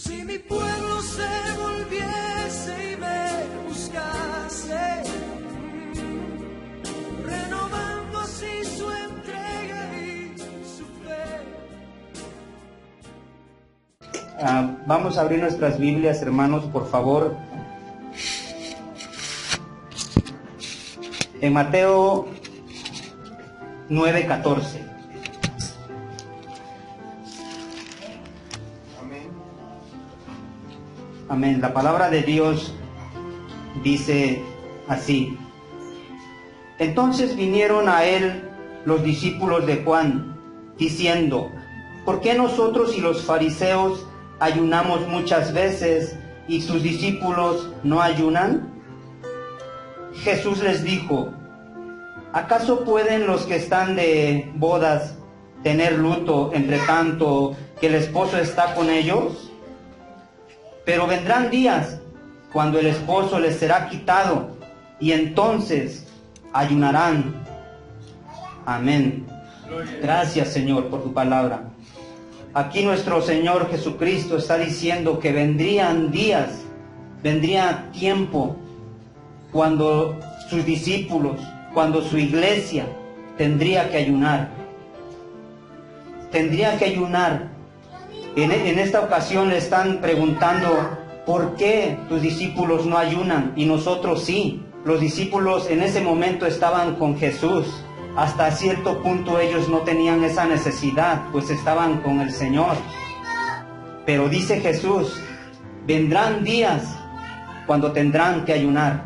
Si mi pueblo se volviese y me buscase, renovando así su entrega y su fe. Vamos a abrir nuestras Biblias, hermanos, por favor. En Mateo 9:14. Amén. La palabra de Dios dice así: entonces vinieron a él los discípulos de Juan, diciendo: ¿por qué nosotros y los fariseos ayunamos muchas veces y tus discípulos no ayunan? Jesús les dijo: ¿acaso pueden los que están de bodas tener luto entre tanto que el esposo está con ellos? Pero vendrán días cuando el esposo les será quitado, y entonces ayunarán. Amén. Gracias, Señor, por tu palabra. Aquí nuestro Señor Jesucristo está diciendo que vendrían días, vendría tiempo cuando sus discípulos, cuando su iglesia tendría que ayunar. Tendría que ayunar. En esta ocasión le están preguntando: ¿por qué tus discípulos no ayunan y nosotros sí? Los discípulos en ese momento estaban con Jesús. Hasta cierto punto ellos no tenían esa necesidad, pues estaban con el Señor. Pero dice Jesús: vendrán días cuando tendrán que ayunar.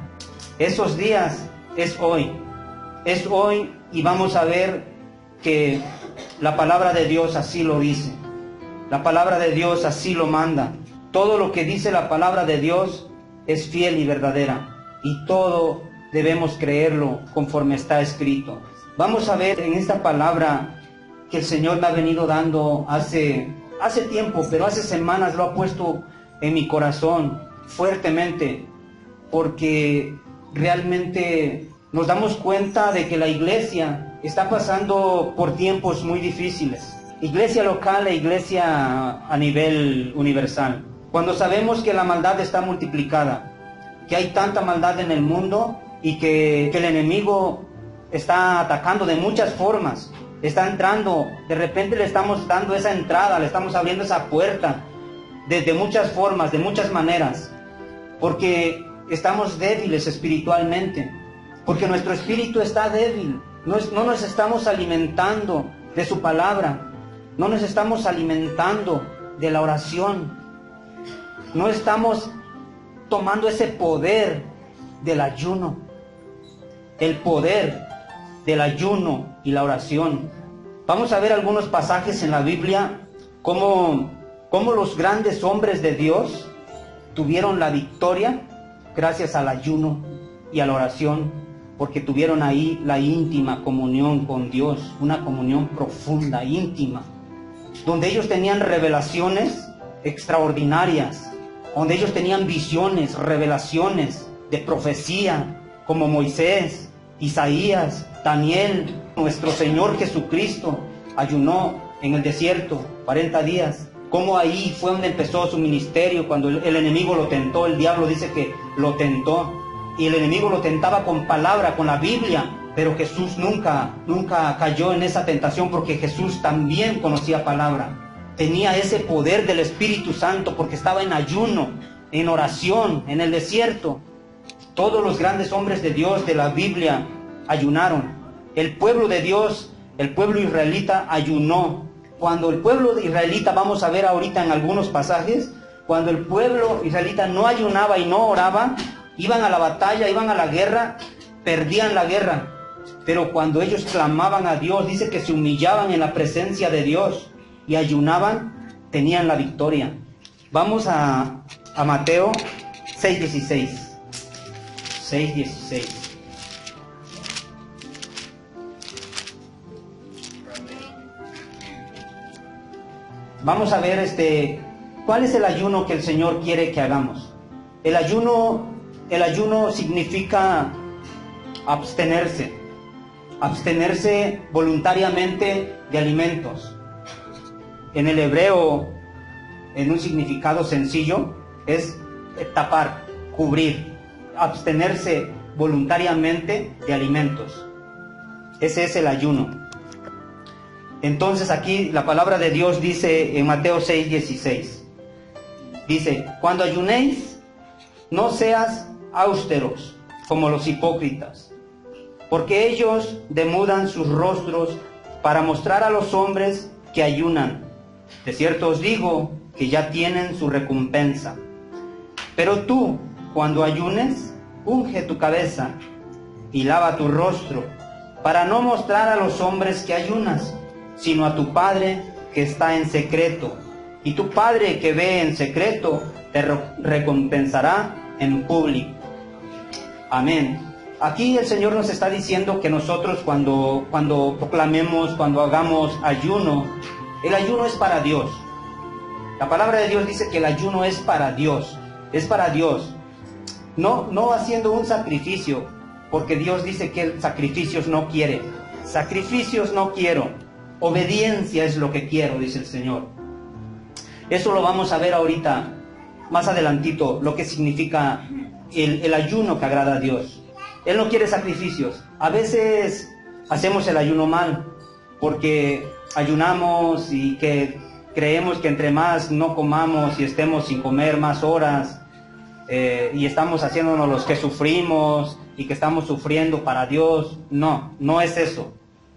Esos días es hoy. Es hoy, y vamos a ver que la palabra de Dios así lo dice. La palabra de Dios así lo manda. Todo lo que dice la palabra de Dios es fiel y verdadera, y todo debemos creerlo conforme está escrito. Vamos a ver en esta palabra que el Señor me ha venido dando hace tiempo, pero hace semanas lo ha puesto en mi corazón fuertemente, porque realmente nos damos cuenta de que la iglesia está pasando por tiempos muy difíciles. Iglesia local e iglesia a nivel universal. Cuando sabemos que la maldad está multiplicada, que hay tanta maldad en el mundo y que el enemigo está atacando de muchas formas, está entrando, de repente le estamos dando esa entrada, le estamos abriendo esa puerta de muchas formas, de muchas maneras, porque estamos débiles espiritualmente, porque nuestro espíritu está débil, no nos estamos alimentando de su palabra, no nos estamos alimentando de la oración, no estamos tomando ese poder del ayuno, el poder del ayuno y la oración. Vamos a ver algunos pasajes en la Biblia, cómo los grandes hombres de Dios tuvieron la victoria gracias al ayuno y a la oración, porque tuvieron ahí la íntima comunión con Dios, una comunión profunda, íntima, donde ellos tenían revelaciones extraordinarias, donde ellos tenían visiones, revelaciones de profecía, como Moisés, Isaías, Daniel. Nuestro Señor Jesucristo ayunó en el desierto 40 días. Como ahí fue donde empezó su ministerio, cuando el enemigo lo tentó. El diablo dice que lo tentó, y el enemigo lo tentaba con palabra, con la Biblia, pero Jesús nunca cayó en esa tentación, porque Jesús también conocía palabra, tenía ese poder del Espíritu Santo, porque estaba en ayuno, en oración, en el desierto. Todos los grandes hombres de Dios de la Biblia ayunaron. El pueblo de Dios, el pueblo israelita, ayunó. Cuando el pueblo israelita, vamos a ver ahorita en algunos pasajes, cuando el pueblo israelita no ayunaba y no oraba, iban a la batalla, iban a la guerra, perdían la guerra. Pero cuando ellos clamaban a Dios, dice que se humillaban en la presencia de Dios y ayunaban, tenían la victoria. Vamos a Mateo 6:16. 6:16. Vamos a ver cuál es el ayuno que el Señor quiere que hagamos. El ayuno significa abstenerse voluntariamente de alimentos. En el hebreo en un significado sencillo, es tapar, cubrir, abstenerse voluntariamente de alimentos. Ese es el ayuno. Entonces aquí la palabra de Dios dice en Mateo 6:16, dice: cuando ayunéis, no seas austeros como los hipócritas, porque ellos demudan sus rostros para mostrar a los hombres que ayunan. De cierto os digo que ya tienen su recompensa. Pero tú, cuando ayunes, unge tu cabeza y lava tu rostro, para no mostrar a los hombres que ayunas, sino a tu Padre que está en secreto. Y tu Padre que ve en secreto te recompensará en público. Amén. Aquí el Señor nos está diciendo que nosotros cuando proclamemos, cuando hagamos ayuno, el ayuno es para Dios. La palabra de Dios dice que el ayuno es para Dios. Es para Dios. No haciendo un sacrificio, porque Dios dice que sacrificios no quiere. Sacrificios no quiero. Obediencia es lo que quiero, dice el Señor. Eso lo vamos a ver ahorita, más adelantito, lo que significa el ayuno que agrada a Dios. Él no quiere sacrificios. A veces hacemos el ayuno mal, porque ayunamos y que creemos que entre más no comamos y estemos sin comer más horas, y estamos haciéndonos los que sufrimos y que estamos sufriendo para Dios. No es eso.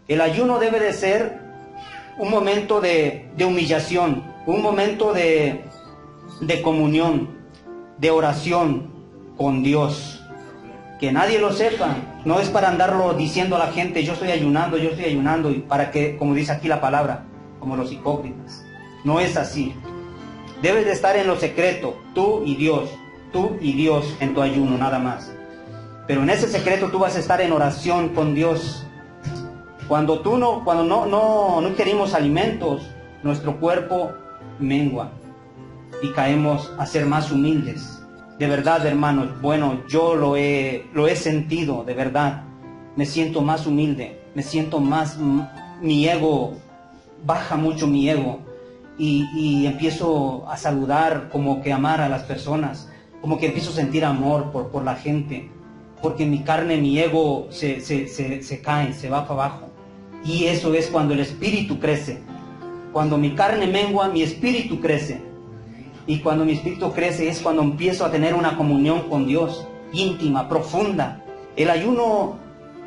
El ayuno debe de ser un momento de humillación, un momento de comunión, de oración con Dios. Que nadie lo sepa, no es para andarlo diciendo a la gente: yo estoy ayunando, y para que, como dice aquí la palabra, como los hipócritas. No es así. Debes de estar en lo secreto, tú y Dios en tu ayuno, nada más. Pero en ese secreto tú vas a estar en oración con Dios. Cuando no ingerimos alimentos, nuestro cuerpo mengua y caemos a ser más humildes. De verdad, hermanos, bueno, yo lo he sentido, de verdad. Me siento más humilde, me siento más, mi ego, baja mucho mi ego. Y empiezo a saludar, como que amar a las personas, como que empiezo a sentir amor por la gente. Porque mi carne, mi ego se cae, se va para abajo. Y eso es cuando el espíritu crece. Cuando mi carne mengua, mi espíritu crece. Y cuando mi espíritu crece es cuando empiezo a tener una comunión con Dios, íntima, profunda. El ayuno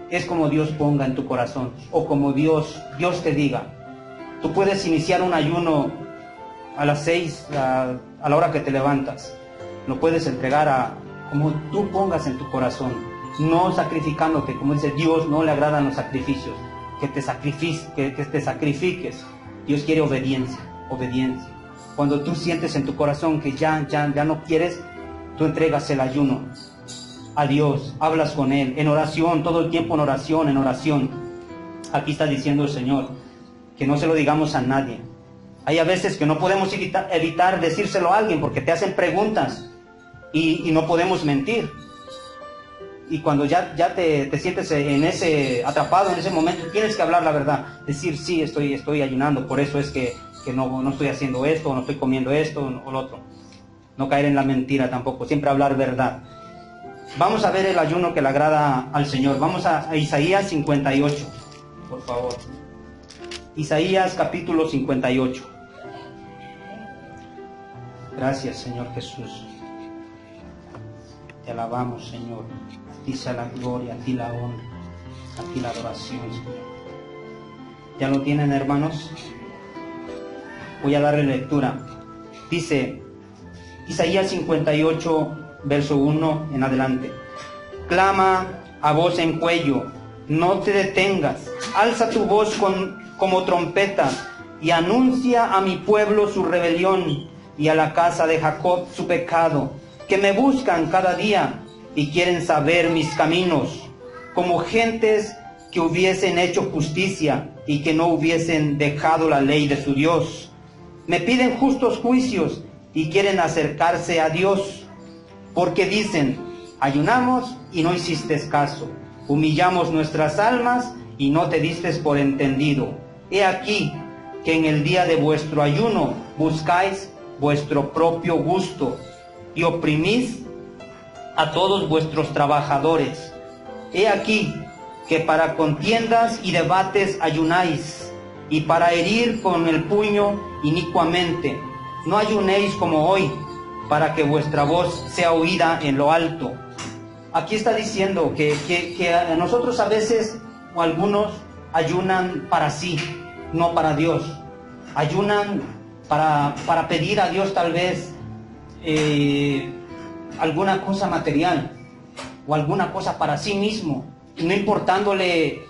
es como Dios ponga en tu corazón, o como Dios te diga. Tú puedes iniciar un ayuno a las 6, a la hora que te levantas. Lo puedes entregar como tú pongas en tu corazón, no sacrificándote. Como dice Dios, no le agradan los sacrificios. Que te sacrifiques. Dios quiere obediencia. Cuando tú sientes en tu corazón que ya no quieres, tú entregas el ayuno a Dios, hablas con Él, en oración, todo el tiempo en oración. Aquí está diciendo el Señor, que no se lo digamos a nadie. Hay a veces que no podemos evitar decírselo a alguien, porque te hacen preguntas, y no podemos mentir. Y cuando ya te sientes atrapado en ese momento, tienes que hablar la verdad, decir: sí, estoy ayunando, por eso es que no estoy haciendo esto, o no estoy comiendo esto o lo otro. No caer en la mentira tampoco, siempre hablar verdad. Vamos a ver el ayuno que le agrada al Señor. Vamos a Isaías 58, por favor. Isaías capítulo 58. Gracias, Señor Jesús. Te alabamos, Señor. A ti sea la gloria, a ti la honra, a ti la adoración, Señor. ¿Ya lo tienen, hermanos? Voy a darle lectura. Dice Isaías 58, verso 1 en adelante: clama a voz en cuello, no te detengas, alza tu voz como trompeta, y anuncia a mi pueblo su rebelión, y a la casa de Jacob su pecado, que me buscan cada día y quieren saber mis caminos, como gentes que hubiesen hecho justicia y que no hubiesen dejado la ley de su Dios. Me piden justos juicios y quieren acercarse a Dios, porque dicen: ayunamos y no hiciste caso, humillamos nuestras almas y no te diste por entendido. He aquí que en el día de vuestro ayuno buscáis vuestro propio gusto y oprimís a todos vuestros trabajadores. He aquí que para contiendas y debates ayunáis, y para herir con el puño inicuamente. No ayunéis como hoy, para que vuestra voz sea oída en lo alto. Aquí está diciendo que nosotros a veces, o algunos, ayunan para sí, no para Dios. Ayunan para pedir a Dios tal vez alguna cosa material, o alguna cosa para sí mismo, no importándole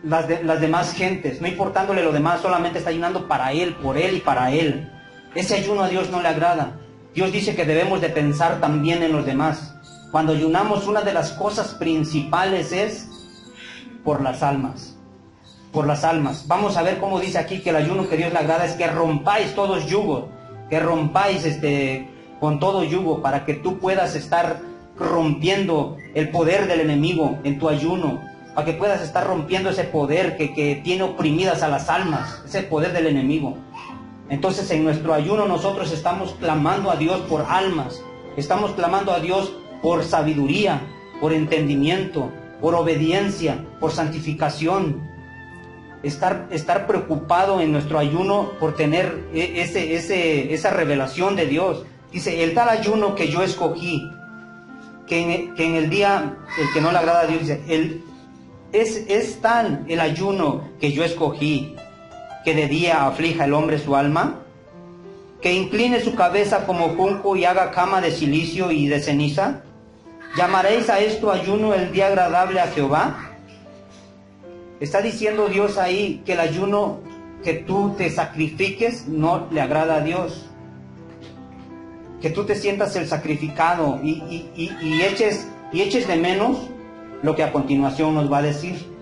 las demás gentes, no importándole lo demás, solamente está ayunando para Él, por Él y para Él. Ese ayuno a Dios no le agrada. Dios dice que debemos de pensar también en los demás. Cuando ayunamos, una de las cosas principales es por las almas. Por las almas. Vamos a ver cómo dice aquí que el ayuno que Dios le agrada es que rompáis todos yugos, que rompáis con todo yugo, para que tú puedas estar rompiendo el poder del enemigo en tu ayuno, para que puedas estar rompiendo ese poder que tiene oprimidas a las almas, ese poder del enemigo. Entonces en nuestro ayuno nosotros estamos clamando a Dios por almas, estamos clamando a Dios por sabiduría, por entendimiento, por obediencia, por santificación. Estar preocupado en nuestro ayuno por tener esa revelación de Dios. Dice, el tal ayuno que yo escogí, que en el día, el que no le agrada a Dios, dice, es tal el ayuno que yo escogí, que de día aflija el hombre su alma, que incline su cabeza como junco y haga cama de cilicio y de ceniza. ¿Llamaréis a esto ayuno el día agradable a Jehová? Está diciendo Dios ahí que el ayuno que tú te sacrifiques no le agrada a Dios. Que tú te sientas el sacrificado y eches de menos lo que a continuación nos va a decir.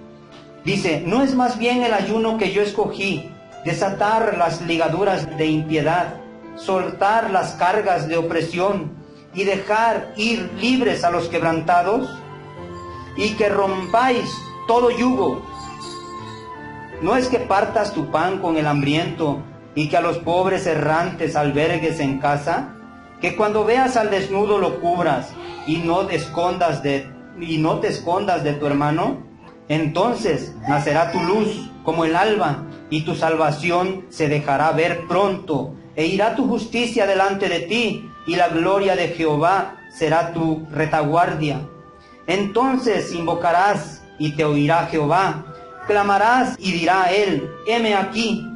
Dice, ¿no es más bien el ayuno que yo escogí, desatar las ligaduras de impiedad, soltar las cargas de opresión y dejar ir libres a los quebrantados, y que rompáis todo yugo? ¿No es que partas tu pan con el hambriento y que a los pobres errantes albergues en casa? Que cuando veas al desnudo lo cubras y no te escondas de tu hermano. Entonces nacerá tu luz como el alba, y tu salvación se dejará ver pronto, e irá tu justicia delante de ti, y la gloria de Jehová será tu retaguardia. Entonces invocarás y te oirá Jehová, clamarás y dirá a él, heme aquí.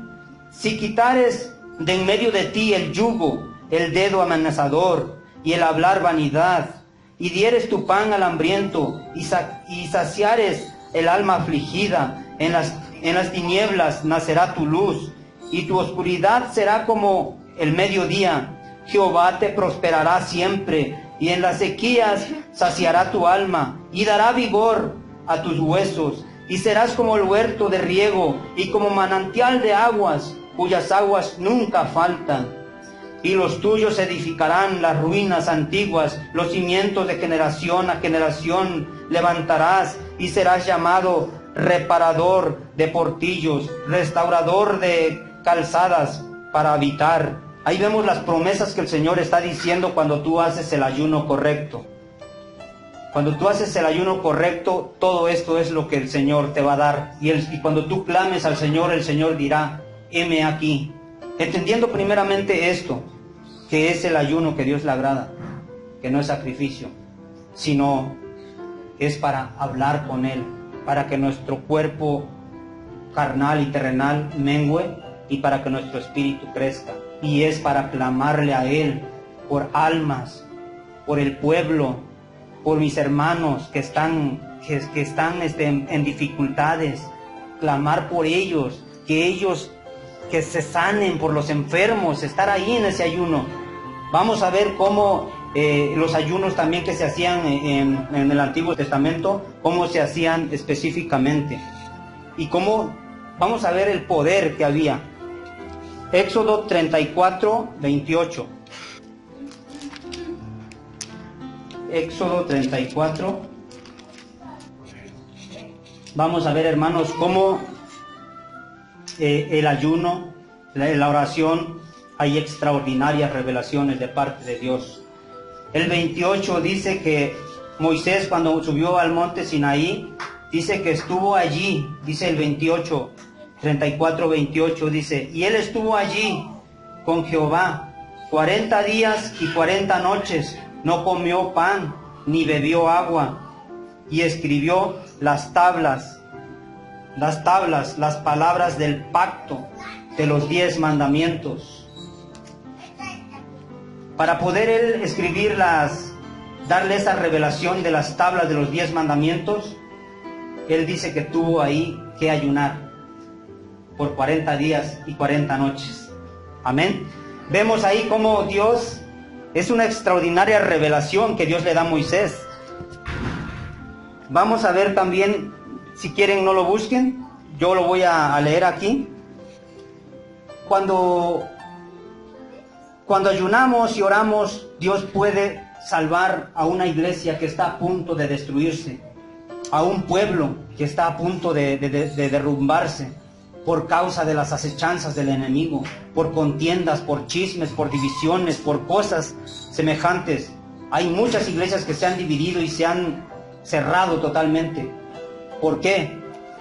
Si quitares de en medio de ti el yugo, el dedo amenazador y el hablar vanidad, y dieres tu pan al hambriento y saciares el alma afligida, en las tinieblas nacerá tu luz, y tu oscuridad será como el mediodía. Jehová te prosperará siempre, y en las sequías saciará tu alma, y dará vigor a tus huesos, y serás como el huerto de riego, y como manantial de aguas, cuyas aguas nunca faltan. Y los tuyos edificarán las ruinas antiguas, los cimientos de generación a generación levantarás, y serás llamado reparador de portillos, restaurador de calzadas para habitar. Ahí vemos las promesas que el Señor está diciendo cuando tú haces el ayuno correcto. Cuando tú haces el ayuno correcto, todo esto es lo que el Señor te va a dar. Y cuando tú clames al Señor, el Señor dirá, heme aquí. Entendiendo primeramente esto, que es el ayuno que Dios le agrada, que no es sacrificio, sino es para hablar con Él, para que nuestro cuerpo carnal y terrenal mengüe y para que nuestro espíritu crezca. Y es para clamarle a Él por almas, por el pueblo, por mis hermanos que están en dificultades, clamar por ellos, que se sanen, por los enfermos, estar ahí en ese ayuno. Vamos a ver cómo los ayunos también que se hacían en el Antiguo Testamento, cómo se hacían específicamente. Y cómo vamos a ver el poder que había. Éxodo 34, 28. Éxodo 34. Vamos a ver, hermanos, cómo el ayuno, la oración hay extraordinarias revelaciones de parte de Dios. El 28 dice que Moisés, cuando subió al monte Sinaí, dice que estuvo allí, dice el 28, 34, 28, dice, y él estuvo allí con Jehová 40 días y 40 noches, no comió pan ni bebió agua, y escribió las palabras del pacto de los 10 mandamientos. Para poder él escribir darle esa revelación de las tablas de los 10 mandamientos, él dice que tuvo ahí que ayunar por 40 días y 40 noches. Amén. Vemos ahí cómo Dios, es una extraordinaria revelación que Dios le da a Moisés. Vamos a ver también, si quieren no lo busquen, yo lo voy a leer aquí. Cuando ayunamos y oramos, Dios puede salvar a una iglesia que está a punto de destruirse, a un pueblo que está a punto de derrumbarse por causa de las acechanzas del enemigo, por contiendas, por chismes, por divisiones, por cosas semejantes. Hay muchas iglesias que se han dividido y se han cerrado totalmente. ¿Por qué?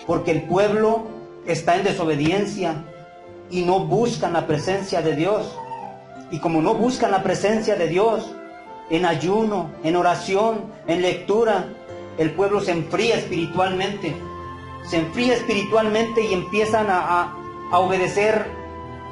Porque el pueblo está en desobediencia y no buscan la presencia de Dios. Y como no buscan la presencia de Dios, en ayuno, en oración, en lectura, el pueblo se enfría espiritualmente. Se enfría espiritualmente y empiezan a obedecer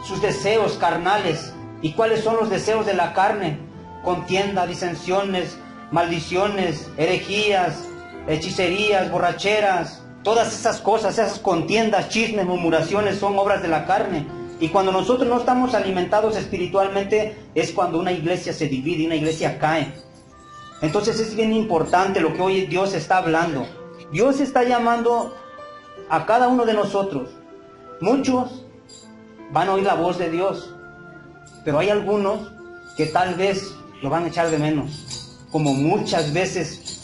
sus deseos carnales. ¿Y cuáles son los deseos de la carne? Contienda, disensiones, maldiciones, herejías, hechicerías, borracheras. Todas esas cosas, esas contiendas, chismes, murmuraciones son obras de la carne. Y cuando nosotros no estamos alimentados espiritualmente, es cuando una iglesia se divide, una iglesia cae. Entonces es bien importante lo que hoy Dios está hablando. Dios está llamando a cada uno de nosotros. Muchos van a oír la voz de Dios, pero hay algunos que tal vez lo van a echar de menos, como muchas veces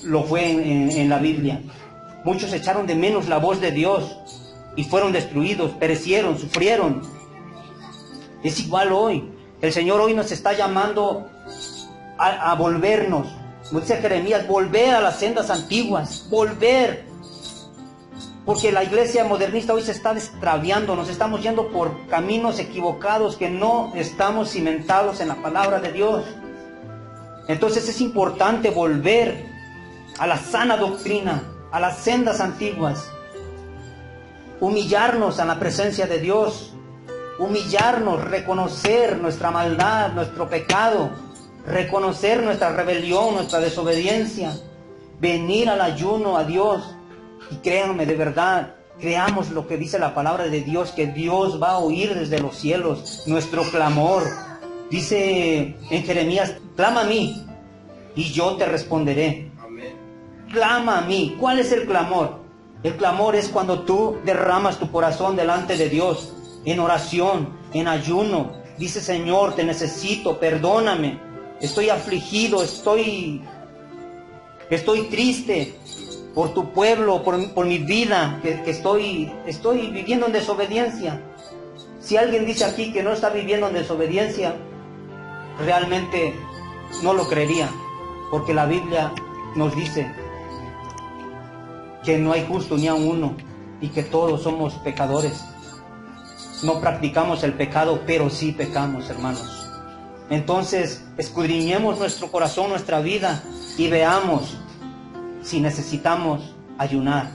lo fue en la Biblia. Muchos echaron de menos la voz de Dios y fueron destruidos, perecieron, sufrieron. Es igual hoy. El Señor hoy nos está llamando a volvernos, como dice Jeremías, volver a las sendas antiguas, volver. Porque la iglesia modernista hoy se está extraviando, nos estamos yendo por caminos equivocados, que no estamos cimentados en la palabra de Dios. Entonces es importante volver a la sana doctrina, a las sendas antiguas, humillarnos a la presencia de Dios, humillarnos, reconocer nuestra maldad, nuestro pecado, reconocer nuestra rebelión, nuestra desobediencia, venir al ayuno a Dios. Y créanme, de verdad, creamos lo que dice la palabra de Dios, que Dios va a oír desde los cielos nuestro clamor. Dice en Jeremías, clama a mí y yo te responderé. Amén. Clama a mí. ¿Cuál es el clamor? El clamor es cuando tú derramas tu corazón delante de Dios, en oración, en ayuno. Dice, Señor, te necesito, perdóname. Estoy afligido, estoy triste por tu pueblo, por mi vida, que estoy viviendo en desobediencia. Si alguien dice aquí que no está viviendo en desobediencia, realmente no lo creería, porque la Biblia nos dice que no hay justo ni a uno y que todos somos pecadores. No practicamos el pecado, pero sí pecamos, hermanos. Entonces, escudriñemos nuestro corazón, nuestra vida, y veamos si necesitamos ayunar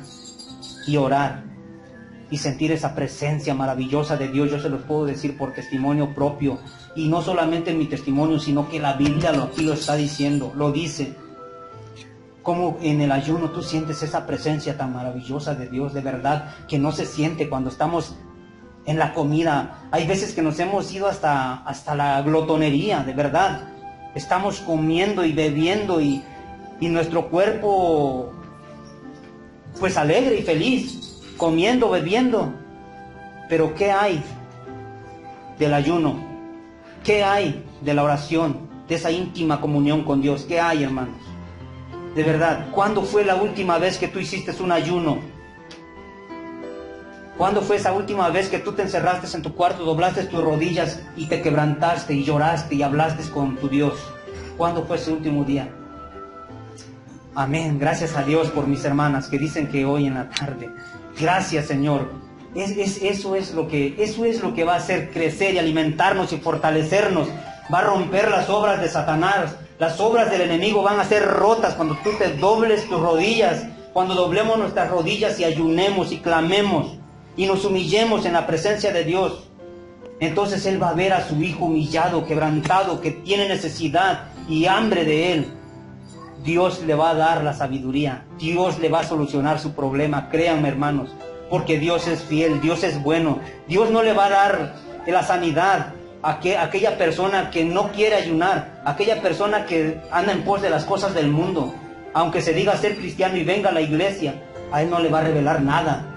y orar y sentir esa presencia maravillosa de Dios. Yo se los puedo decir por testimonio propio, y no solamente mi testimonio, sino que la Biblia aquí lo está diciendo, lo dice. Como en el ayuno tú sientes esa presencia tan maravillosa de Dios, de verdad, que no se siente cuando estamos en la comida. Hay veces que nos hemos ido hasta la glotonería, de verdad. Estamos comiendo y bebiendo y nuestro cuerpo pues alegre y feliz, comiendo, bebiendo. Pero ¿qué hay del ayuno? ¿Qué hay de la oración, de esa íntima comunión con Dios? ¿Qué hay, hermanos? De verdad, ¿cuándo fue la última vez que tú hiciste un ayuno? ¿Cuándo fue esa última vez que tú te encerraste en tu cuarto, doblaste tus rodillas y te quebrantaste y lloraste y hablaste con tu Dios? ¿Cuándo fue ese último día? Amén. Gracias a Dios por mis hermanas que dicen que hoy en la tarde. Gracias, Señor. Eso es lo que va a hacer crecer y alimentarnos y fortalecernos. Va a romper las obras de Satanás. Las obras del enemigo van a ser rotas cuando tú te dobles tus rodillas, cuando doblemos nuestras rodillas y ayunemos y clamemos y nos humillemos en la presencia de Dios. Entonces Él va a ver a su hijo humillado, quebrantado, que tiene necesidad y hambre de Él. Dios le va a dar la sabiduría. Dios le va a solucionar su problema. Créanme, hermanos, porque Dios es fiel, Dios es bueno. Dios no le va a dar la sanidad a aquella persona que no quiere ayunar, a aquella persona que anda en pos de las cosas del mundo. Aunque se diga ser cristiano y venga a la iglesia, a Él no le va a revelar nada.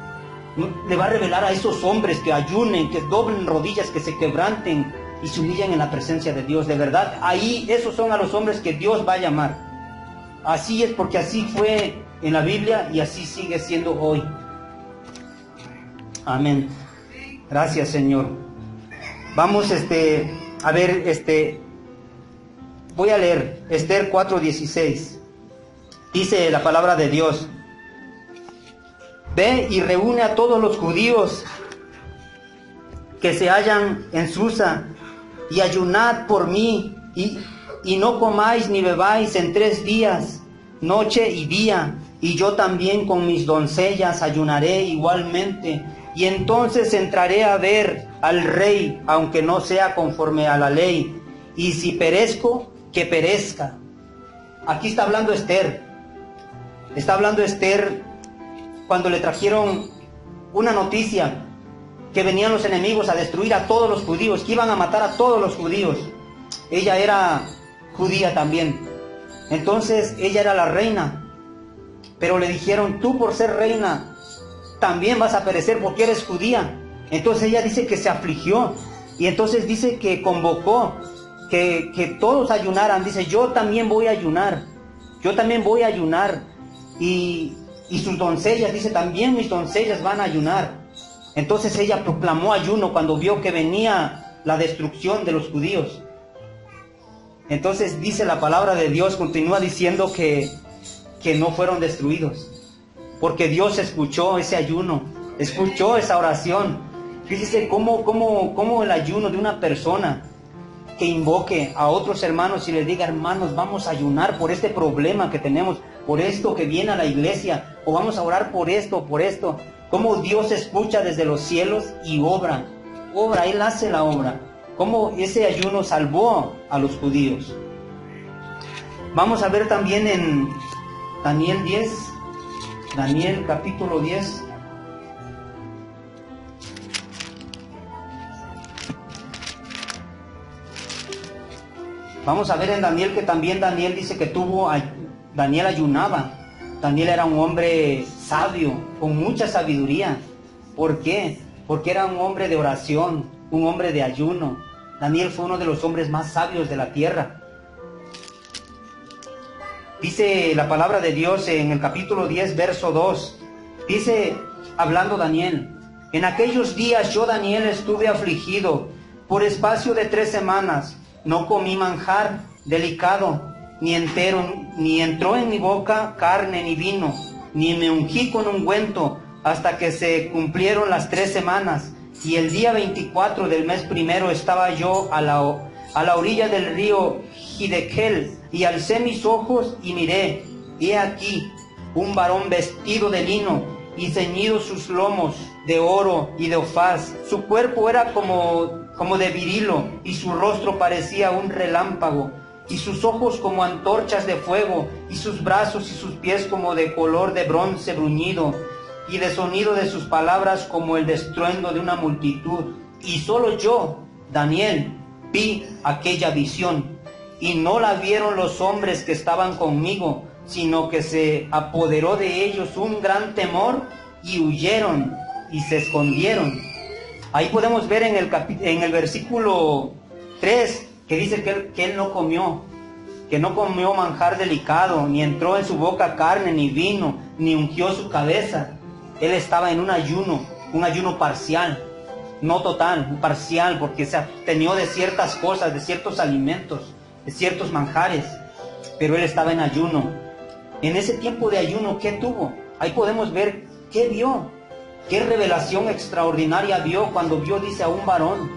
Le va a revelar a esos hombres que ayunen, que doblen rodillas, que se quebranten y se humillen en la presencia de Dios. De verdad, ahí esos son a los hombres que Dios va a llamar. Así es, porque así fue en la Biblia y así sigue siendo hoy. Amén. Gracias, Señor. Vamos a ver, voy a leer Esther 4:16. Dice la palabra de Dios: ve y reúne a todos los judíos que se hallan en Susa y ayunad por mí y no comáis ni bebáis en 3 días, noche y día, y yo también con mis doncellas ayunaré igualmente, y entonces entraré a ver al rey, aunque no sea conforme a la ley, y si perezco, que perezca. Aquí está hablando Esther. Está hablando Esther cuando le trajeron una noticia que venían los enemigos a destruir a todos los judíos, que iban a matar a todos los judíos. Ella era judía también. Entonces ella era la reina, pero le dijeron: tú por ser reina también vas a perecer porque eres judía. Entonces ella dice que se afligió y entonces dice que convocó que todos ayunaran. Dice: yo también voy a ayunar, yo también voy a ayunar. Y sus doncellas, dice, también mis doncellas van a ayunar. Entonces ella proclamó ayuno cuando vio que venía la destrucción de los judíos. Entonces dice la palabra de Dios, continúa diciendo que no fueron destruidos, porque Dios escuchó ese ayuno, escuchó esa oración. Fíjese cómo el ayuno de una persona que invoque a otros hermanos y les diga: hermanos, vamos a ayunar por este problema que tenemos, por esto que viene a la iglesia, o vamos a orar por esto, cómo Dios escucha desde los cielos y obra, Él hace la obra. Cómo ese ayuno salvó a los judíos. Vamos a ver también en Daniel 10, Daniel capítulo 10. Vamos a ver en Daniel que también Daniel dice que Daniel ayunaba. Daniel era un hombre sabio, con mucha sabiduría. ¿Por qué? Porque era un hombre de oración, un hombre de ayuno. Daniel fue uno de los hombres más sabios de la tierra. Dice la palabra de Dios en el capítulo 10, verso 2. Dice, hablando Daniel: en aquellos días yo, Daniel, estuve afligido por espacio de 3 semanas. No comí manjar delicado, ni entró en mi boca carne ni vino, ni me ungí con ungüento, hasta que se cumplieron las 3 semanas. Y el día 24 del mes primero estaba yo a la orilla del río Hiddekel, y alcé mis ojos y miré, y he aquí un varón vestido de lino y ceñidos sus lomos de oro y de ofaz. Su cuerpo era como de virilo, y su rostro parecía un relámpago, y sus ojos como antorchas de fuego, y sus brazos y sus pies como de color de bronce bruñido, y de sonido de sus palabras como el estruendo de una multitud. Y solo yo, Daniel, vi aquella visión, y no la vieron los hombres que estaban conmigo, sino que se apoderó de ellos un gran temor, y huyeron y se escondieron. Ahí podemos ver en el versículo 3 que dice que él no comió, que no comió manjar delicado, ni entró en su boca carne ni vino, ni ungió su cabeza. Él estaba en un ayuno un ayuno parcial, no total, parcial, porque se abstenió de ciertas cosas, de ciertos alimentos, de ciertos manjares, pero él estaba en ayuno. En ese tiempo de ayuno, ¿qué tuvo? Ahí podemos ver qué vio, qué revelación extraordinaria vio cuando vio, dice, a un varón.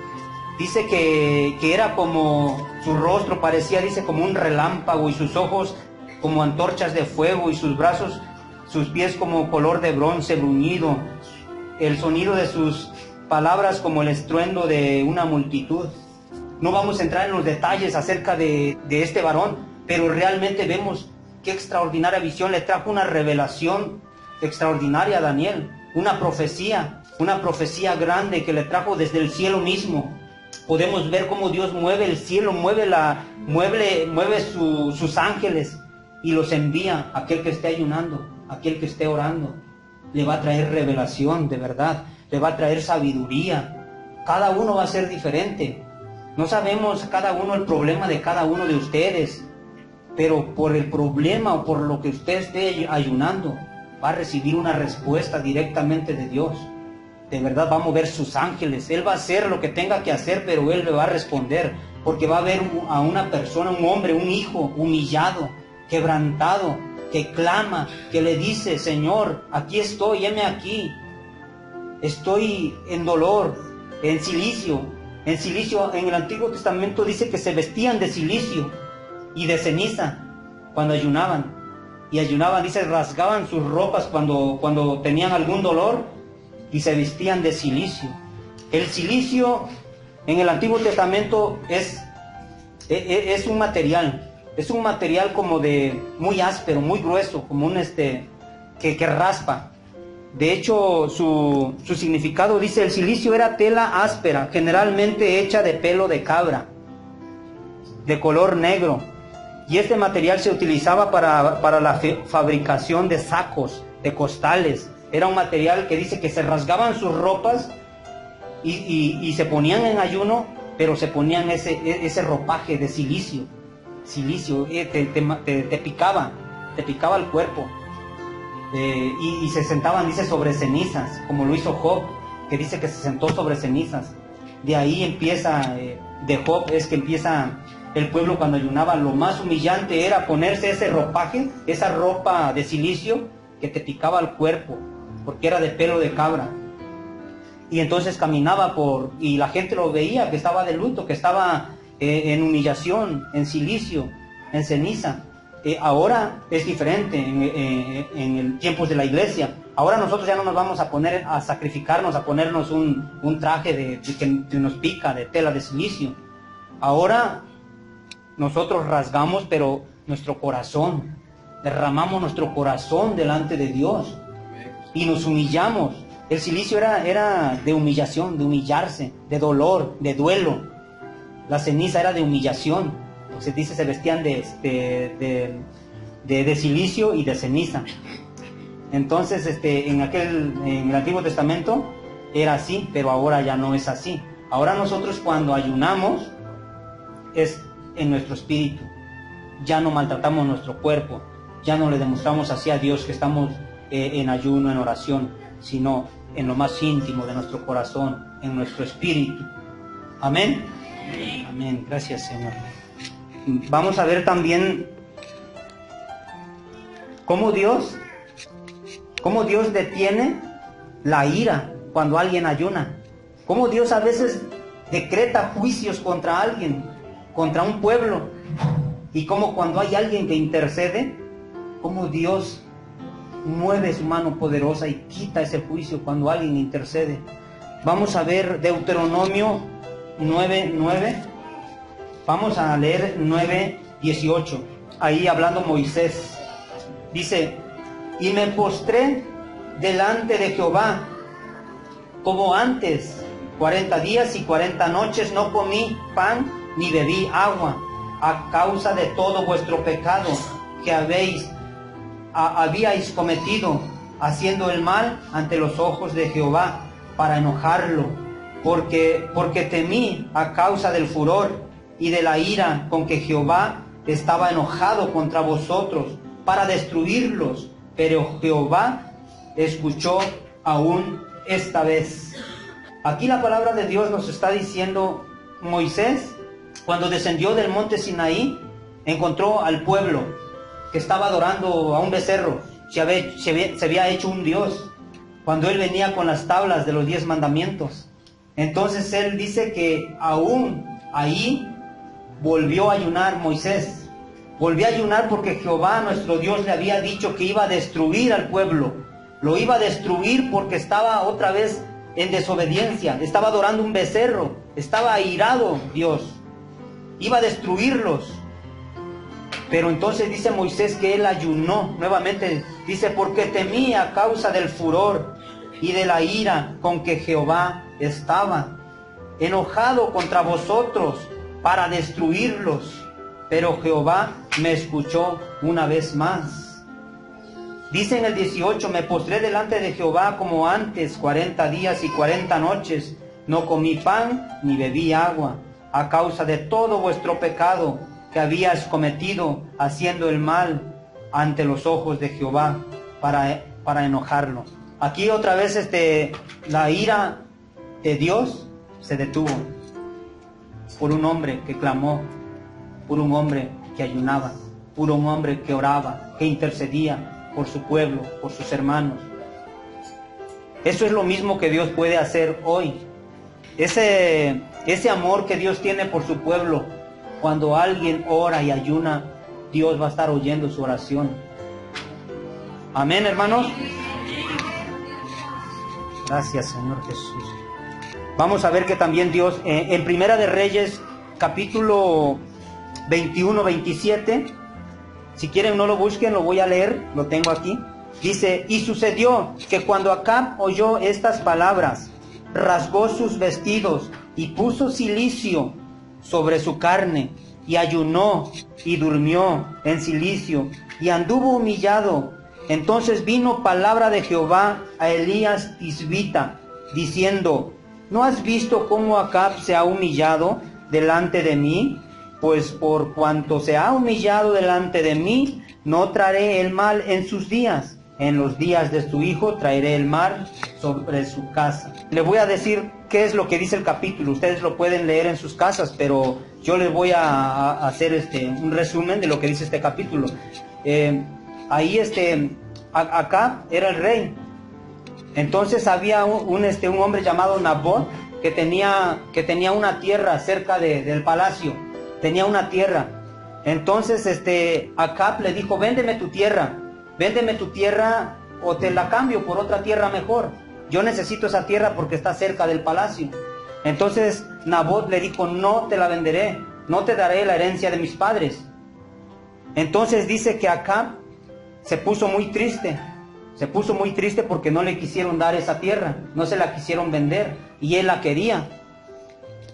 Dice que era como, su rostro parecía, dice, como un relámpago, y sus ojos como antorchas de fuego, y sus brazos, sus pies como color de bronce bruñido, el sonido de sus palabras como el estruendo de una multitud. No vamos a entrar en los detalles acerca de este varón, pero realmente vemos qué extraordinaria visión le trajo, una revelación extraordinaria a Daniel, una profecía grande que le trajo desde el cielo mismo. Podemos ver cómo Dios mueve el cielo, mueve sus ángeles y los envía a aquel que esté ayunando, a aquel que esté orando. Le va a traer revelación de verdad, le va a traer sabiduría. Cada uno va a ser diferente. No sabemos cada uno el problema de cada uno de ustedes, pero por el problema o por lo que usted esté ayunando, va a recibir una respuesta directamente de Dios. De verdad va a mover sus ángeles. Él va a hacer lo que tenga que hacer, pero Él le va a responder, porque va a ver a una persona, un hombre, un hijo humillado, quebrantado, que clama, que le dice: Señor, aquí estoy, heme aquí. Estoy en dolor, en silicio. En silicio, en el Antiguo Testamento dice que se vestían de silicio y de ceniza cuando ayunaban. Y ayunaban, dice, rasgaban sus ropas cuando tenían algún dolor, y se vestían de silicio. El silicio en el Antiguo Testamento es un material como de muy áspero, muy grueso, como un que raspa. De hecho, su significado, dice, el silicio era tela áspera, generalmente hecha de pelo de cabra, de color negro, y este material se utilizaba para la fabricación de sacos, de costales. Era un material que dice que se rasgaban sus ropas y se ponían en ayuno, pero se ponían ese ropaje de silicio. Te picaba el cuerpo. Y se sentaban, dice, sobre cenizas, como lo hizo Job, que dice que se sentó sobre cenizas. De ahí empieza, de Job es que empieza el pueblo cuando ayunaba. Lo más humillante era ponerse ese ropaje, esa ropa de silicio que te picaba el cuerpo, porque era de pelo de cabra. Y entonces caminaba y la gente lo veía, que estaba de luto, que estaba en humillación, en silicio, en ceniza. Ahora es diferente en tiempos de la iglesia. Ahora nosotros ya no nos vamos a poner a sacrificarnos, a ponernos un traje que nos pica, de tela de silicio. Ahora nosotros rasgamos, pero nuestro corazón, derramamos nuestro corazón delante de Dios y nos humillamos. El silicio era de humillación, de humillarse, de dolor, de duelo. La ceniza era de humillación. Se dice, se vestían de silicio y de ceniza. Entonces, en el Antiguo Testamento era así, pero ahora ya no es así. Ahora nosotros cuando ayunamos es en nuestro espíritu. Ya no maltratamos nuestro cuerpo, ya no le demostramos así a Dios que estamos en ayuno, en oración, sino en lo más íntimo de nuestro corazón, en nuestro espíritu. Amén. Amén. Gracias, Señor. Vamos a ver también cómo Dios detiene la ira cuando alguien ayuna. Cómo Dios a veces decreta juicios contra alguien, contra un pueblo. Y cómo cuando hay alguien que intercede, cómo Dios mueve su mano poderosa y quita ese juicio cuando alguien intercede. Vamos a ver Deuteronomio 9:9. Vamos a leer 9:18. Ahí hablando Moisés. Dice: y me postré delante de Jehová como antes, 40 días y 40 noches no comí pan ni bebí agua, a causa de todo vuestro pecado que habíais cometido, haciendo el mal ante los ojos de Jehová, para enojarlo, porque temí a causa del furor y de la ira con que Jehová estaba enojado contra vosotros, para destruirlos. Pero Jehová escuchó aún esta vez. Aquí la palabra de Dios nos está diciendo, Moisés, cuando descendió del monte Sinaí, encontró al pueblo que estaba adorando a un becerro. Se había hecho un dios cuando él venía con las tablas de los 10 mandamientos. Entonces él dice que aún ahí volvió a ayunar Moisés. Volvió a ayunar porque Jehová nuestro Dios le había dicho que iba a destruir al pueblo. Lo iba a destruir porque estaba otra vez en desobediencia. Estaba adorando un becerro. Estaba airado Dios. Iba a destruirlos. Pero entonces dice Moisés que él ayunó. Nuevamente dice, porque temía a causa del furor y de la ira con que Jehová estaba enojado contra vosotros para destruirlos. Pero Jehová me escuchó una vez más. Dice en el 18, me postré delante de Jehová como antes, 40 días y 40 noches. No comí pan ni bebí agua, a causa de todo vuestro pecado que habías cometido, haciendo el mal ante los ojos de Jehová, para enojarlo. Aquí otra vez la ira de Dios se detuvo por un hombre que clamó, por un hombre que ayunaba, por un hombre que oraba, que intercedía por su pueblo, por sus hermanos. Eso es lo mismo que Dios puede hacer hoy. Ese amor que Dios tiene por su pueblo, cuando alguien ora y ayuna, Dios va a estar oyendo su oración. Amén, hermanos. Gracias, Señor Jesús. Vamos a ver que también Dios, en Primera de Reyes, capítulo 21, 27, si quieren no lo busquen, lo voy a leer, lo tengo aquí. Dice, y sucedió que cuando Acab oyó estas palabras, rasgó sus vestidos y puso cilicio sobre su carne, y ayunó y durmió en cilicio, y anduvo humillado. Entonces vino palabra de Jehová a Elías Tisbita, diciendo, ¿no has visto cómo Acab se ha humillado delante de mí? Pues por cuanto se ha humillado delante de mí, no traeré el mal en sus días. En los días de su hijo traeré el mal sobre su casa. Les voy a decir qué es lo que dice el capítulo. Ustedes lo pueden leer en sus casas, pero yo les voy a hacer un resumen de lo que dice este capítulo. Ahí Acab era el rey. Entonces había un hombre llamado Nabot que tenía una tierra cerca del palacio. Tenía una tierra. Entonces Acab le dijo, véndeme tu tierra o te la cambio por otra tierra mejor. Yo necesito esa tierra porque está cerca del palacio. Entonces Nabot le dijo, no te la venderé, no te daré la herencia de mis padres. Entonces dice que Acab se puso muy triste porque no le quisieron dar esa tierra, no se la quisieron vender y él la quería.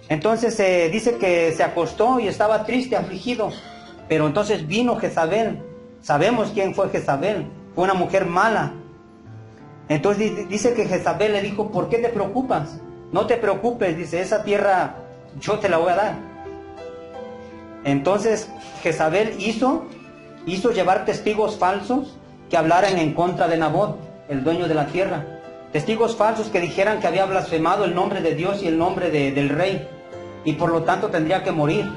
Entonces dice que se acostó y estaba triste, afligido. Pero entonces vino Jezabel. Sabemos quién fue Jezabel. Fue una mujer mala. Entonces dice que Jezabel le dijo, ¿por qué te preocupas? No te preocupes, dice, esa tierra yo te la voy a dar. Entonces Jezabel hizo llevar testigos falsos que hablaran en contra de Nabot, el dueño de la tierra. Testigos falsos que dijeran que había blasfemado el nombre de Dios y el nombre del rey, y por lo tanto tendría que morir.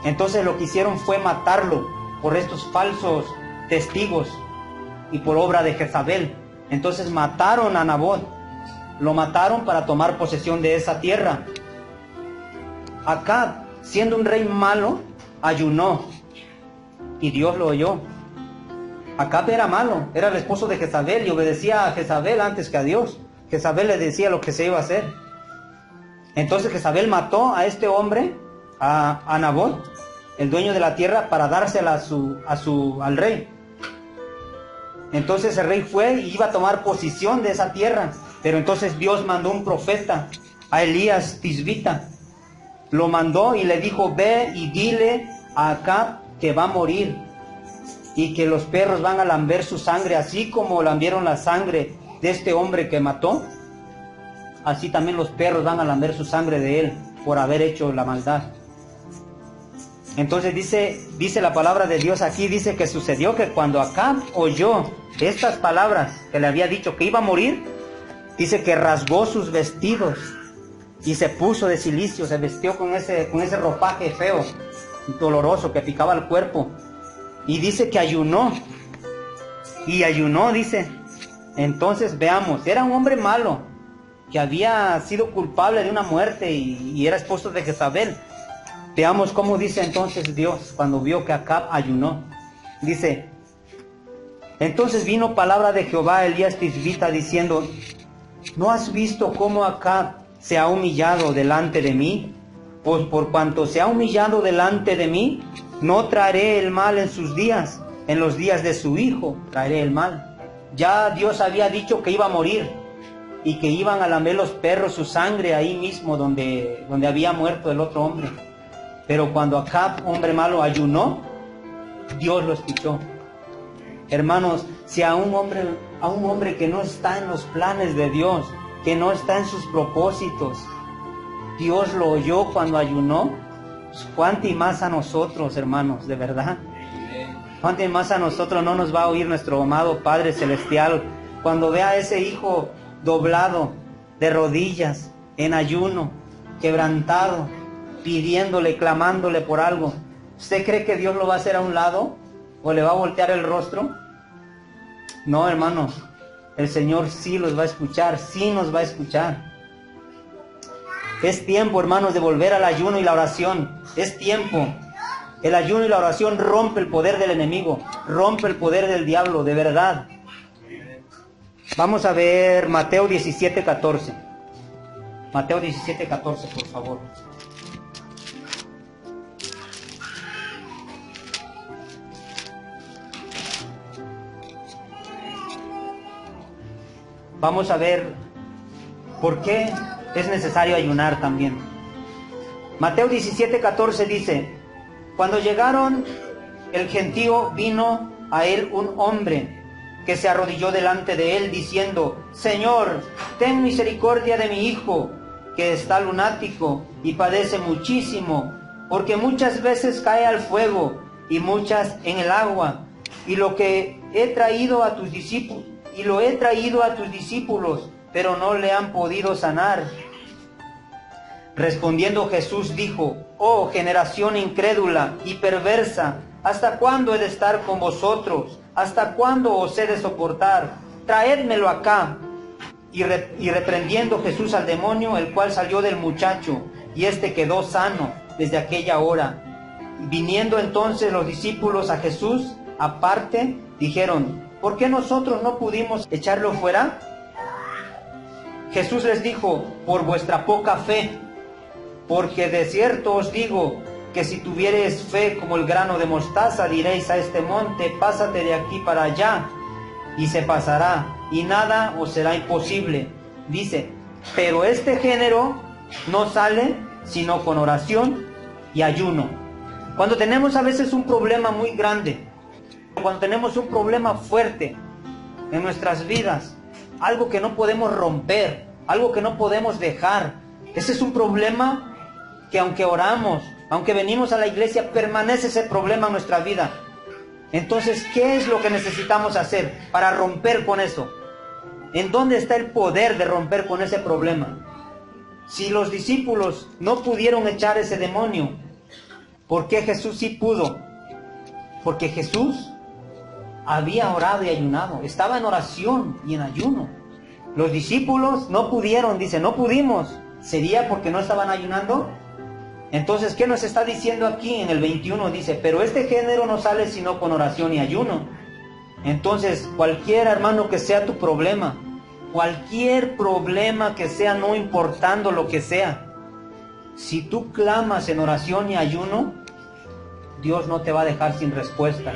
Entonces lo que hicieron fue matarlo por estos falsos testigos y por obra de Jezabel. Entonces mataron a Nabot, lo mataron para tomar posesión de esa tierra. Acab, siendo un rey malo, ayunó y Dios lo oyó. Acab era malo, era el esposo de Jezabel y obedecía a Jezabel antes que a Dios. Jezabel le decía lo que se iba a hacer. Entonces Jezabel mató a este hombre, a Nabot, el dueño de la tierra, para dársela al rey. Entonces el rey fue y iba a tomar posesión de esa tierra. Pero entonces Dios mandó un profeta, a Elías Tisbita. Lo mandó y le dijo, ve y dile a Acab que va a morir y que los perros van a lamber su sangre, así como lambieron la sangre de este hombre que mató, así también los perros van a lamber su sangre de él por haber hecho la maldad. Entonces dice la palabra de Dios aquí, dice que sucedió que cuando Acab oyó estas palabras que le había dicho que iba a morir, Dice que rasgó sus vestidos y se puso de cilicio, se vistió con ese ropaje feo, doloroso que picaba el cuerpo. Y dice que ayunó. Y ayunó, dice. Entonces veamos, era un hombre malo, que había sido culpable de una muerte y era esposo de Jezabel. Veamos cómo dice entonces Dios cuando vio que Acab ayunó. Dice: entonces vino palabra de Jehová a Elías Tisbita diciendo: ¿no has visto cómo Acab se ha humillado delante de mí? Pues por cuanto se ha humillado delante de mí, no traeré el mal en sus días, en los días de su hijo traeré el mal. Ya Dios había dicho que iba a morir y que iban a lamer los perros su sangre ahí mismo donde había muerto el otro hombre. Pero cuando Acab, hombre malo, ayunó, Dios lo escuchó. Hermanos, si a un hombre que no está en los planes de Dios, que no está en sus propósitos, Dios lo oyó cuando ayunó, pues cuánto y más a nosotros, hermanos, de verdad. Cuánto y más a nosotros no nos va a oír nuestro amado Padre Celestial cuando vea a ese hijo doblado, de rodillas, en ayuno, quebrantado, pidiéndole, clamándole por algo. ¿Usted cree que Dios lo va a hacer a un lado o le va a voltear el rostro? No, hermanos, el Señor sí los va a escuchar, sí nos va a escuchar. Es tiempo, hermanos, de volver al ayuno y la oración. Es tiempo. El ayuno y la oración rompe el poder del enemigo, rompe el poder del diablo, de verdad. Vamos a ver Mateo 17:14. Mateo 17:14, por favor. Vamos a ver por qué es necesario ayunar también. Mateo 17:14 dice: cuando llegaron el gentío, vino a él un hombre que se arrodilló delante de él diciendo: Señor, ten misericordia de mi hijo, que está lunático y padece muchísimo, porque muchas veces cae al fuego y muchas en el agua. Y lo he traído a tus discípulos, pero no le han podido sanar. Respondiendo Jesús dijo: oh generación incrédula y perversa, ¿hasta cuándo he de estar con vosotros? ¿Hasta cuándo os he de soportar? Traédmelo acá. Y reprendiendo Jesús al demonio, el cual salió del muchacho, y éste quedó sano desde aquella hora. Viniendo entonces los discípulos a Jesús aparte, dijeron: ¿por qué nosotros no pudimos echarlo fuera? Jesús les dijo: por vuestra poca fe. Porque de cierto os digo que si tuviereis fe como el grano de mostaza, diréis a este monte: pásate de aquí para allá, y se pasará, y nada os será imposible. Dice: pero este género no sale sino con oración y ayuno. Cuando tenemos a veces un problema muy grande, cuando tenemos un problema fuerte en nuestras vidas, algo que no podemos romper, algo que no podemos dejar, ese es un problema que aunque oramos, aunque venimos a la iglesia, permanece ese problema en nuestra vida. Entonces, ¿qué es lo que necesitamos hacer para romper con eso? ¿En dónde está el poder de romper con ese problema? Si los discípulos no pudieron echar ese demonio, ¿por qué Jesús sí pudo? Porque Jesús había orado y ayunado, estaba en oración y en ayuno. Los discípulos no pudieron, dice, no pudimos. ¿Sería porque no estaban ayunando? Entonces, ¿qué nos está diciendo aquí en el 21? Dice: pero este género no sale sino con oración y ayuno. Entonces, cualquier, hermano, que sea tu problema, cualquier problema que sea, no importando lo que sea, si tú clamas en oración y ayuno, Dios no te va a dejar sin respuesta.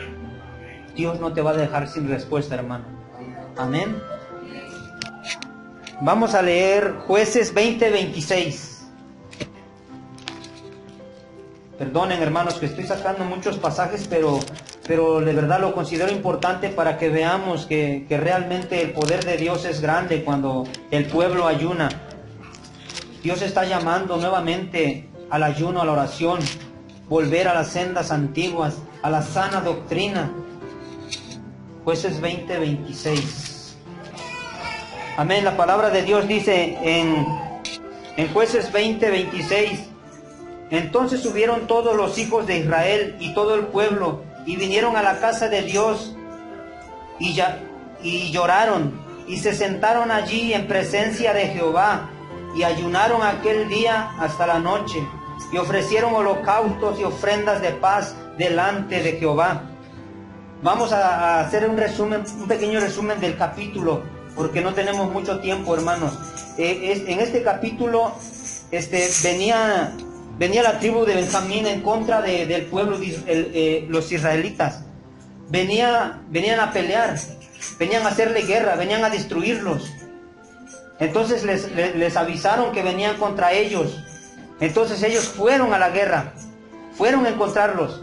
Dios no te va a dejar sin respuesta, hermano. Amén. Vamos a leer Jueces 20:26. Perdonen, hermanos, que estoy sacando muchos pasajes, pero de verdad lo considero importante para que veamos que realmente el poder de Dios es grande cuando el pueblo ayuna. Dios está llamando nuevamente al ayuno, a la oración, volver a las sendas antiguas, a la sana doctrina. Jueces 20:26. Amén. La palabra de Dios dice en Jueces 20:26: entonces subieron todos los hijos de Israel y todo el pueblo y vinieron a la casa de Dios y lloraron y se sentaron allí en presencia de Jehová y ayunaron aquel día hasta la noche y ofrecieron holocaustos y ofrendas de paz delante de Jehová. Vamos a hacer un pequeño resumen del capítulo, porque no tenemos mucho tiempo, hermanos. En este capítulo venía la tribu de Benjamín en contra del pueblo de los israelitas. Venían a pelear, venían a hacerle guerra, venían a destruirlos. Entonces les avisaron que venían contra ellos. Entonces ellos fueron a la guerra, fueron a encontrarlos.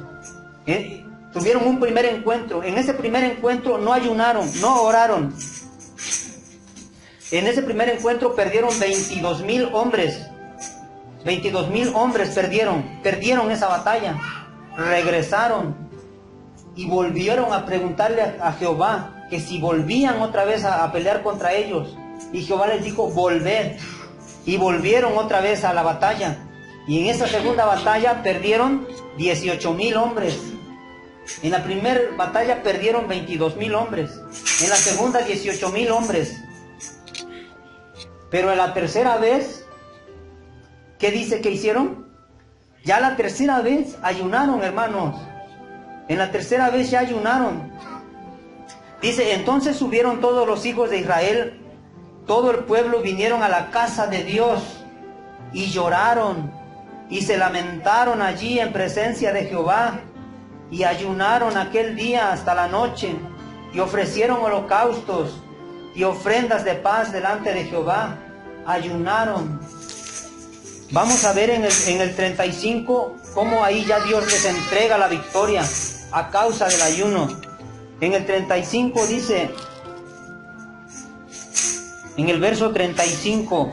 Tuvieron un primer encuentro. En ese primer encuentro no ayunaron, no oraron. En ese primer encuentro perdieron 22,000 hombres. 22,000 hombres perdieron esa batalla. Regresaron y volvieron a preguntarle a Jehová que si volvían otra vez a pelear contra ellos. Y Jehová les dijo: volved. Y volvieron otra vez a la batalla. Y en esa segunda batalla perdieron 18,000 hombres. En la primera batalla perdieron 22,000 hombres. En la segunda 18,000 hombres. Pero en la tercera vez, ¿qué dice que hicieron? Ya la tercera vez ayunaron, hermanos. En la tercera vez ya ayunaron. Dice: entonces subieron todos los hijos de Israel, todo el pueblo vinieron a la casa de Dios y lloraron y se lamentaron allí en presencia de Jehová y ayunaron aquel día hasta la noche y ofrecieron holocaustos y ofrendas de paz delante de Jehová. Ayunaron. Vamos a ver en el 35 cómo ahí ya Dios les entrega la victoria a causa del ayuno. En el 35 dice, en el verso 35: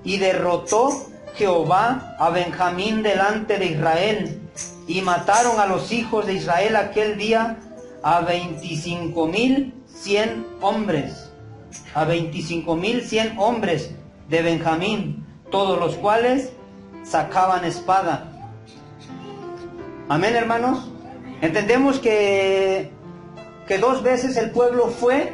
y derrotó Jehová a Benjamín delante de Israel, y mataron a los hijos de Israel aquel día a 25,100 hombres. A 25,100 hombres de Benjamín, todos los cuales sacaban espada. Amén, hermanos. Entendemos que 2 veces el pueblo fue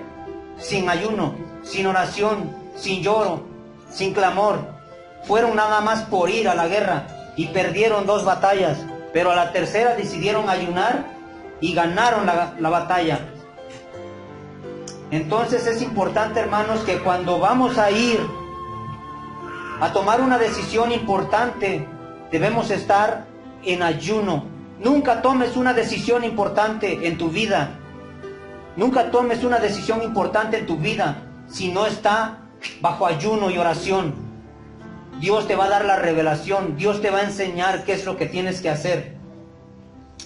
sin ayuno, sin oración, sin lloro, sin clamor. Fueron nada más por ir a la guerra y perdieron 2 batallas, pero a la tercera decidieron ayunar y ganaron la batalla. Entonces es importante, hermanos, que cuando vamos a ir a tomar una decisión importante, debemos estar en ayuno. Nunca tomes una decisión importante en tu vida. Nunca tomes una decisión importante en tu vida si no está bajo ayuno y oración. Dios te va a dar la revelación. Dios te va a enseñar qué es lo que tienes que hacer.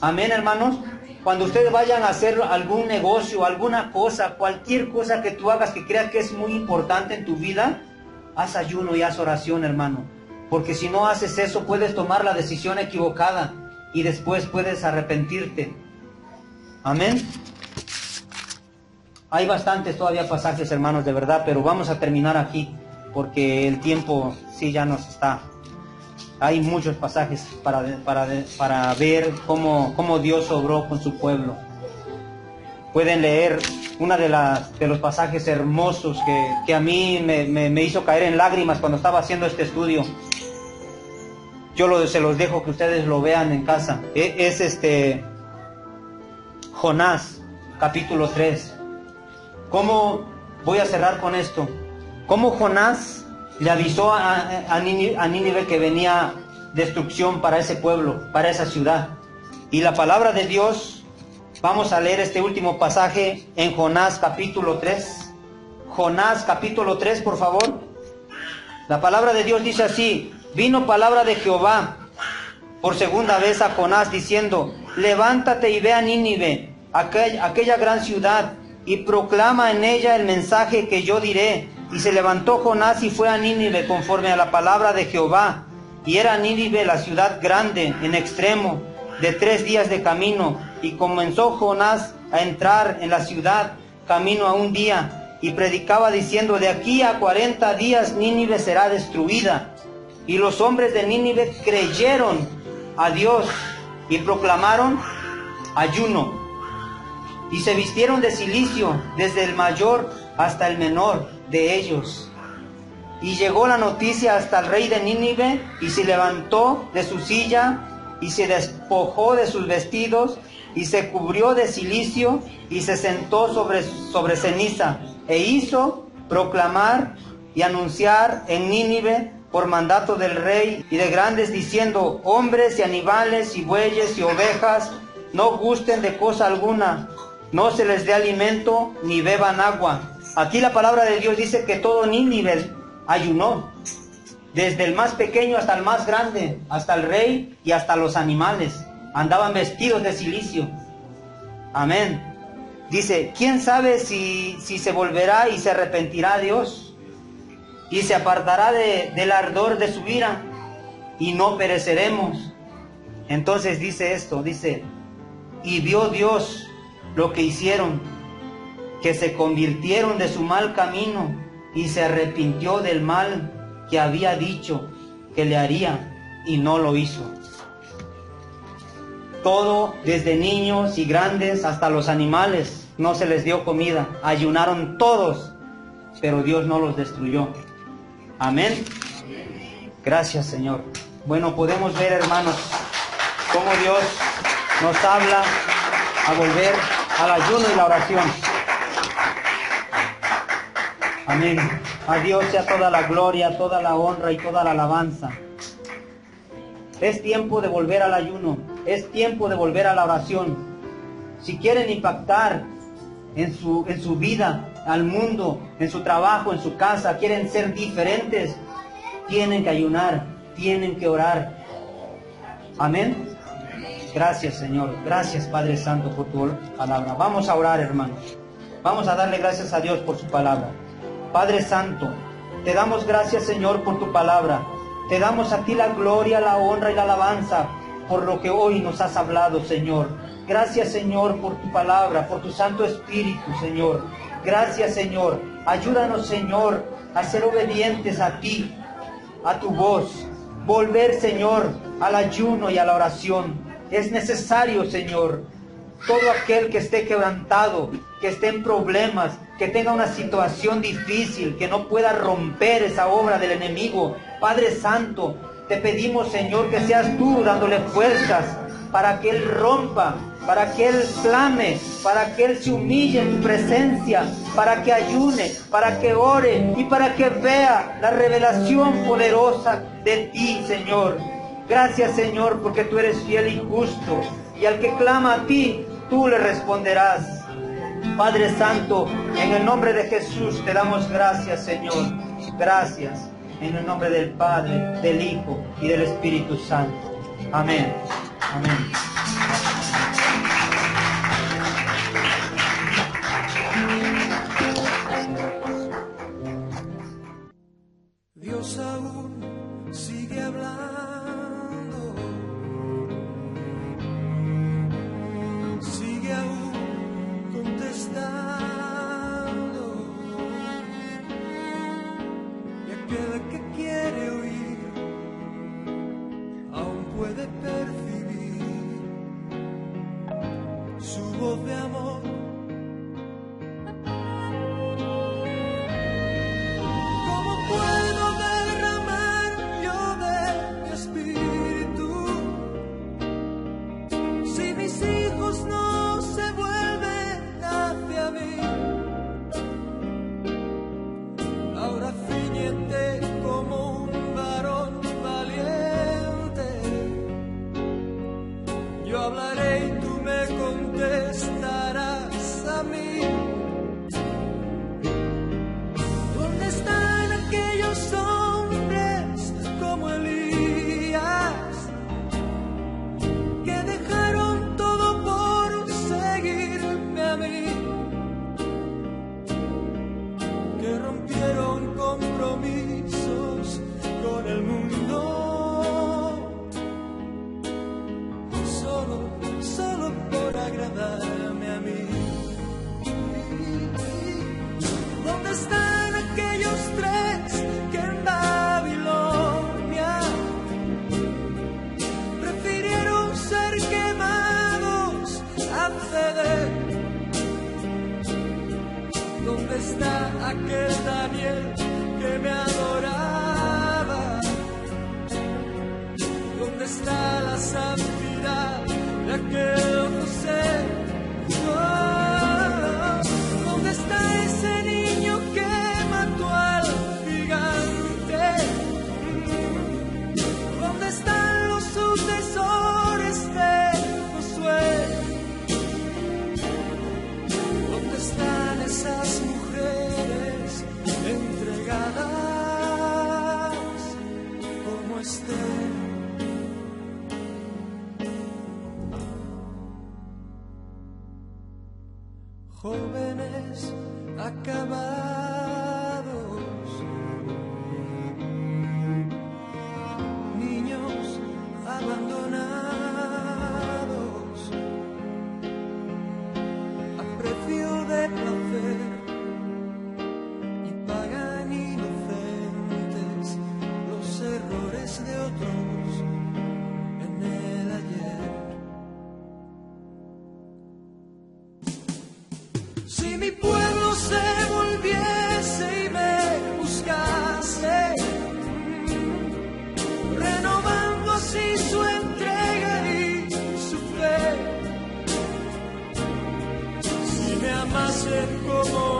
Amén, hermanos. Cuando ustedes vayan a hacer algún negocio, alguna cosa, cualquier cosa que tú hagas que creas que es muy importante en tu vida, haz ayuno y haz oración, hermano. Porque si no haces eso, puedes tomar la decisión equivocada y después puedes arrepentirte. Amén. Hay bastantes todavía pasajes, hermanos, de verdad, pero vamos a terminar aquí, porque el tiempo sí ya nos está. Hay muchos pasajes para ver cómo Dios obró con su pueblo. Pueden leer uno de los pasajes hermosos que a mí me hizo caer en lágrimas cuando estaba haciendo este estudio. Se los dejo que ustedes lo vean en casa. Es Jonás, capítulo 3. Voy a cerrar con esto. Cómo Jonás le avisó a Nínive que venía destrucción para ese pueblo, para esa ciudad. Y la palabra de Dios, vamos a leer este último pasaje en Jonás capítulo 3. Jonás capítulo 3, por favor. La palabra de Dios dice así: vino palabra de Jehová por segunda vez a Jonás diciendo: levántate y ve a Nínive, aquella gran ciudad, y proclama en ella el mensaje que yo diré. Y se levantó Jonás y fue a Nínive conforme a la palabra de Jehová. Y era Nínive la ciudad grande en extremo, de 3 días de camino. Y comenzó Jonás a entrar en la ciudad, camino a un día, y predicaba diciendo: de aquí a 40 días Nínive será destruida. Y los hombres de Nínive creyeron a Dios y proclamaron ayuno, y se vistieron de cilicio, desde el mayor hasta el menor de ellos. Y llegó la noticia hasta el rey de Nínive, y se levantó de su silla, y se despojó de sus vestidos, y se cubrió de cilicio, y se sentó sobre ceniza, e hizo proclamar y anunciar en Nínive por mandato del rey y de grandes, diciendo: hombres y animales y bueyes y ovejas no gusten de cosa alguna, no se les dé alimento ni beban agua. Aquí la palabra de Dios dice que todo Nínive ayunó, desde el más pequeño hasta el más grande, hasta el rey y hasta los animales. Andaban vestidos de cilicio. Amén. Dice: ¿quién sabe si se volverá y se arrepentirá Dios? Y se apartará del ardor de su ira, y no pereceremos. Entonces dice esto, dice: y vio Dios lo que hicieron, que se convirtieron de su mal camino, y se arrepintió del mal que había dicho que le haría, y no lo hizo. Todo, desde niños y grandes hasta los animales, no se les dio comida. Ayunaron todos, pero Dios no los destruyó. Amén. Gracias, Señor. Bueno, podemos ver, hermanos, cómo Dios nos habla a volver al ayuno y la oración. Amén. A Dios sea toda la gloria, toda la honra y toda la alabanza. Es tiempo de volver al ayuno. Es tiempo de volver a la oración. Si quieren impactar en su vida, al mundo, en su trabajo, en su casa, quieren ser diferentes, tienen que ayunar, tienen que orar. Amén. Gracias, Señor. Gracias, Padre Santo, por tu palabra. Vamos a orar, hermanos. Vamos a darle gracias a Dios por su palabra. Padre Santo, te damos gracias, Señor, por tu palabra. Te damos a ti la gloria, la honra y la alabanza por lo que hoy nos has hablado, Señor. Gracias, Señor, por tu palabra, por tu Santo Espíritu, Señor. Gracias, Señor. Ayúdanos, Señor, a ser obedientes a ti, a tu voz. Volver, Señor, al ayuno y a la oración. Es necesario, Señor. Todo aquel que esté quebrantado, que esté en problemas, que tenga una situación difícil, que no pueda romper esa obra del enemigo. Padre Santo, te pedimos, Señor, que seas tú dándole fuerzas para que Él rompa, para que Él clame, para que Él se humille en tu presencia, para que ayune, para que ore y para que vea la revelación poderosa de ti, Señor. Gracias, Señor, porque tú eres fiel y justo, y al que clama a ti, tú le responderás. Padre Santo, en el nombre de Jesús te damos gracias, Señor. Gracias. En el nombre del Padre, del Hijo y del Espíritu Santo. Amén. Amén. Dios aún sigue hablando, sigue aún contestando, y aquel que quiere oír aún puede percibir su voz de amor. Como un varón valiente, aquel Daniel que me adoraba? ¿Dónde está la santidad de aquel José? ¿Dónde está ese niño que mató al gigante? ¿Dónde están los sucesores de Josué? ¿Dónde están esas mujeres entregadas como Esther? Jóvenes acabados, niños abandonados, a precio de placer, y pagan inocentes los errores de otros en el ayer. Si mi pueblo se volviese y me buscase, renovando así su entrega y su fe, si me amasen como